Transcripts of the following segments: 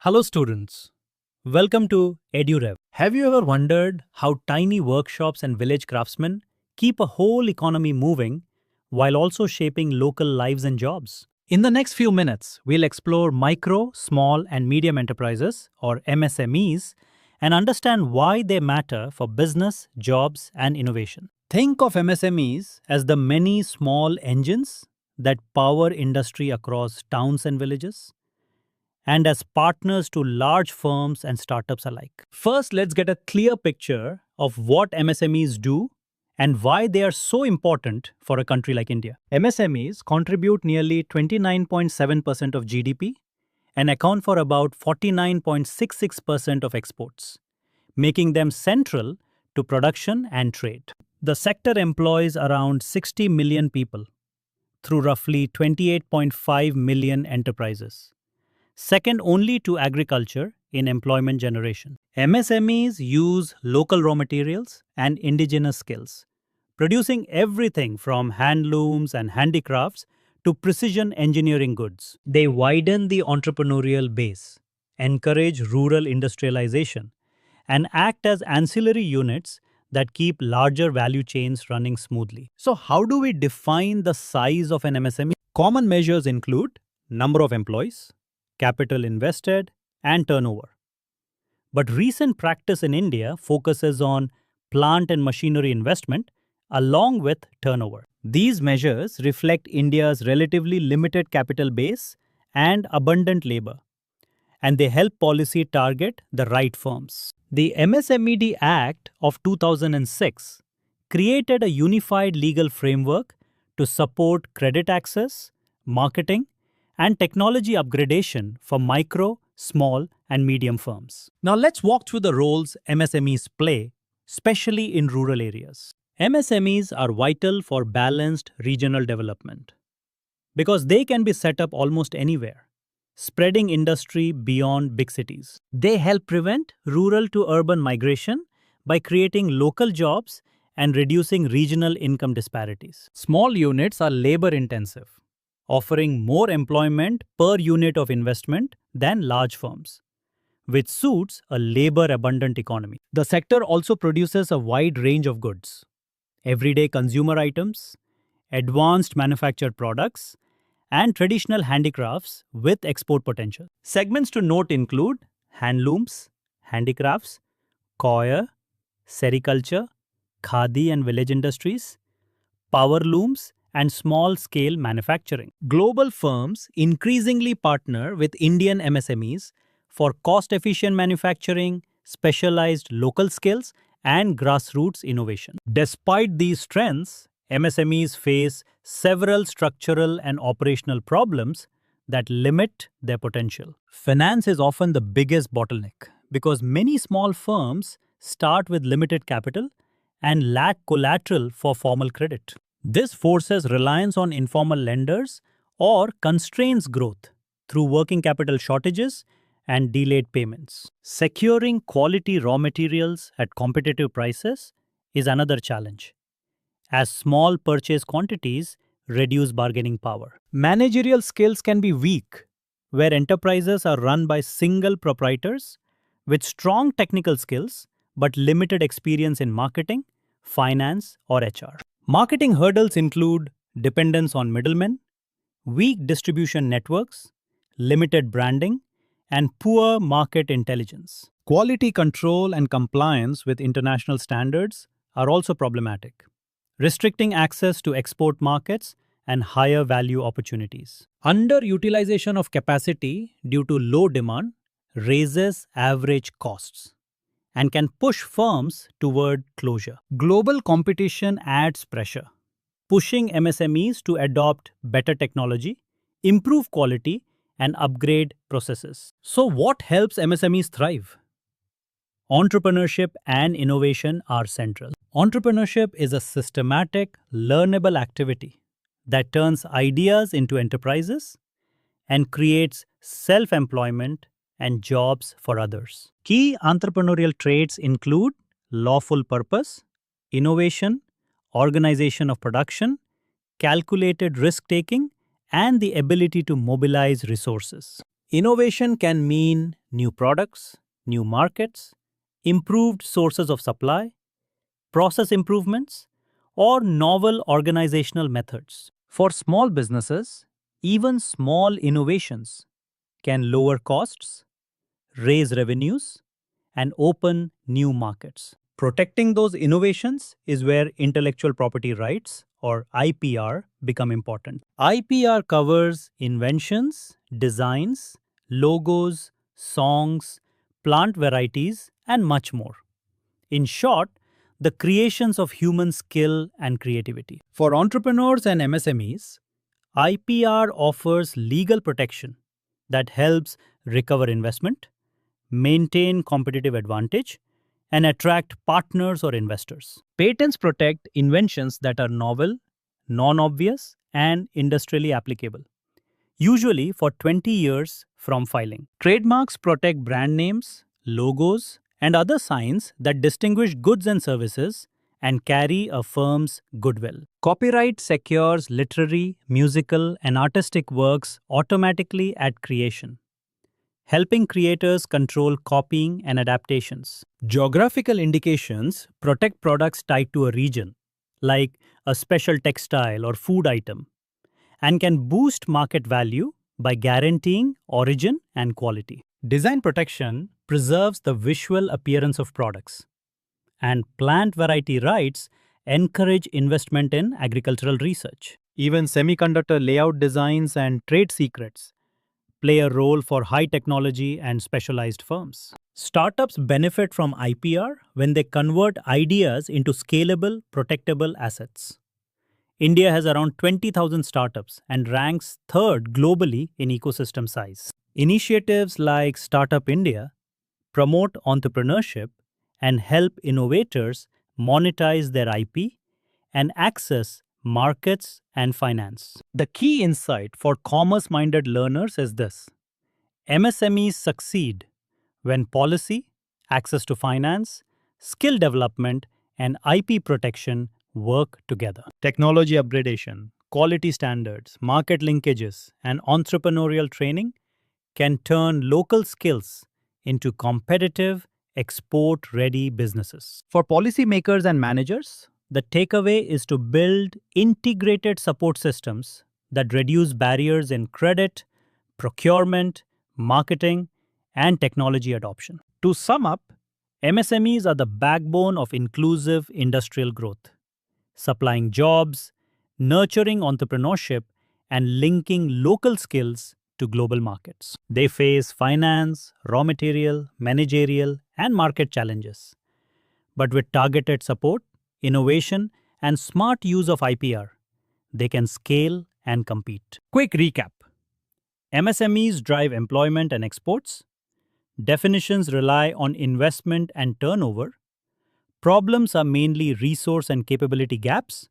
Hello students, welcome to EduRev. Have you ever wondered how tiny workshops and village craftsmen keep a whole economy moving while also shaping local lives and jobs? In the next few minutes, we'll explore micro, small and medium enterprises or MSMEs and understand why they matter for business, jobs and innovation. Think of MSMEs as the many small engines that power industry across towns and villages, and as partners to large firms and startups alike. First, let's get a clear picture of what MSMEs do and why they are so important for a country like India. MSMEs contribute nearly 29.7% of GDP and account for about 49.66% of exports, making them central to production and trade. The sector employs around 60 million people through roughly 28.5 million enterprises, second only to agriculture in employment generation. MSMEs use local raw materials and indigenous skills, producing everything from handlooms and handicrafts to precision engineering goods. They widen the entrepreneurial base, encourage rural industrialization, and act as ancillary units that keep larger value chains running smoothly. So, how do we define the size of an MSME? Common measures include number of employees, capital invested, and turnover. But recent practice in India focuses on plant and machinery investment along with turnover. These measures reflect India's relatively limited capital base and abundant labor, and they help policy target the right firms. The MSMED Act of 2006 created a unified legal framework to support credit access, marketing, and technology upgradation for micro, small, and medium firms. Now let's walk through the roles MSMEs play, especially in rural areas. MSMEs are vital for balanced regional development because they can be set up almost anywhere, spreading industry beyond big cities. They help prevent rural to urban migration by creating local jobs and reducing regional income disparities. Small units are labor intensive, offering more employment per unit of investment than large firms, which suits a labor-abundant economy. The sector also produces a wide range of goods: everyday consumer items, advanced manufactured products, and traditional handicrafts with export potential. Segments to note include handlooms, handicrafts, coir, sericulture, khadi and village industries, power looms, and small-scale manufacturing. Global firms increasingly partner with Indian MSMEs for cost-efficient manufacturing, specialized local skills, and grassroots innovation. Despite these strengths, MSMEs face several structural and operational problems that limit their potential. Finance is often the biggest bottleneck because many small firms start with limited capital and lack collateral for formal credit. This forces reliance on informal lenders or constrains growth through working capital shortages and delayed payments. Securing quality raw materials at competitive prices is another challenge, as small purchase quantities reduce bargaining power. Managerial skills can be weak, where enterprises are run by single proprietors with strong technical skills but limited experience in marketing, finance, or HR. Marketing hurdles include dependence on middlemen, weak distribution networks, limited branding, and poor market intelligence. Quality control and compliance with international standards are also problematic, restricting access to export markets and higher value opportunities. Underutilization of capacity due to low demand raises average costs and can push firms toward closure. Global competition adds pressure, pushing MSMEs to adopt better technology, improve quality, and upgrade processes. So what helps MSMEs thrive? Entrepreneurship and innovation are central. Entrepreneurship is a systematic, learnable activity that turns ideas into enterprises and creates self-employment and jobs for others. Key entrepreneurial traits include lawful purpose, innovation, organization of production, calculated risk-taking, and the ability to mobilize resources. Innovation can mean new products, new markets, improved sources of supply, process improvements, or novel organizational methods. For small businesses, even small innovations can lower costs, raise revenues, and open new markets. Protecting those innovations is where intellectual property rights, or IPR, become important. IPR covers inventions, designs, logos, songs, plant varieties, and much more. In short, the creations of human skill and creativity. For entrepreneurs and MSMEs, IPR offers legal protection that helps recover investment, maintain competitive advantage, and attract partners or investors. Patents protect inventions that are novel, non-obvious, and industrially applicable, usually for 20 years from filing. Trademarks protect brand names, logos, and other signs that distinguish goods and services and carry a firm's goodwill. Copyright secures literary, musical, and artistic works automatically at creation, helping creators control copying and adaptations. Geographical indications protect products tied to a region, like a special textile or food item, and can boost market value by guaranteeing origin and quality. Design protection preserves the visual appearance of products, and plant variety rights encourage investment in agricultural research. Even semiconductor layout designs and trade secrets play a role for high technology and specialized firms. Startups benefit from IPR when they convert ideas into scalable, protectable assets. India has around 20,000 startups and ranks third globally in ecosystem size. Initiatives like Startup India promote entrepreneurship and help innovators monetize their IP and access markets and finance. The key insight for commerce-minded learners is this: MSMEs succeed when policy, access to finance, skill development, and IP protection work together. Technology upgradation, quality standards, market linkages, and entrepreneurial training can turn local skills into competitive, export-ready businesses. For policymakers and managers, the takeaway is to build integrated support systems that reduce barriers in credit, procurement, marketing, and technology adoption. To sum up, MSMEs are the backbone of inclusive industrial growth, supplying jobs, nurturing entrepreneurship, and linking local skills to global markets. They face finance, raw material, managerial, and market challenges. But with targeted support, innovation, and smart use of IPR, they can scale and compete. Quick recap: MSMEs drive employment and exports. Definitions rely on investment and turnover. Problems are mainly resource and capability gaps.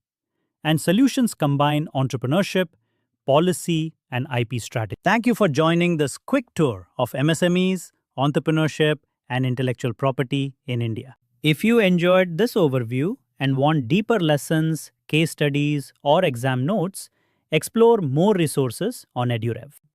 And solutions combine entrepreneurship, policy, and IP strategy. Thank you for joining this quick tour of MSMEs, entrepreneurship, and intellectual property in India. If you enjoyed this overview and want deeper lessons, case studies, or exam notes, explore more resources on EduRev.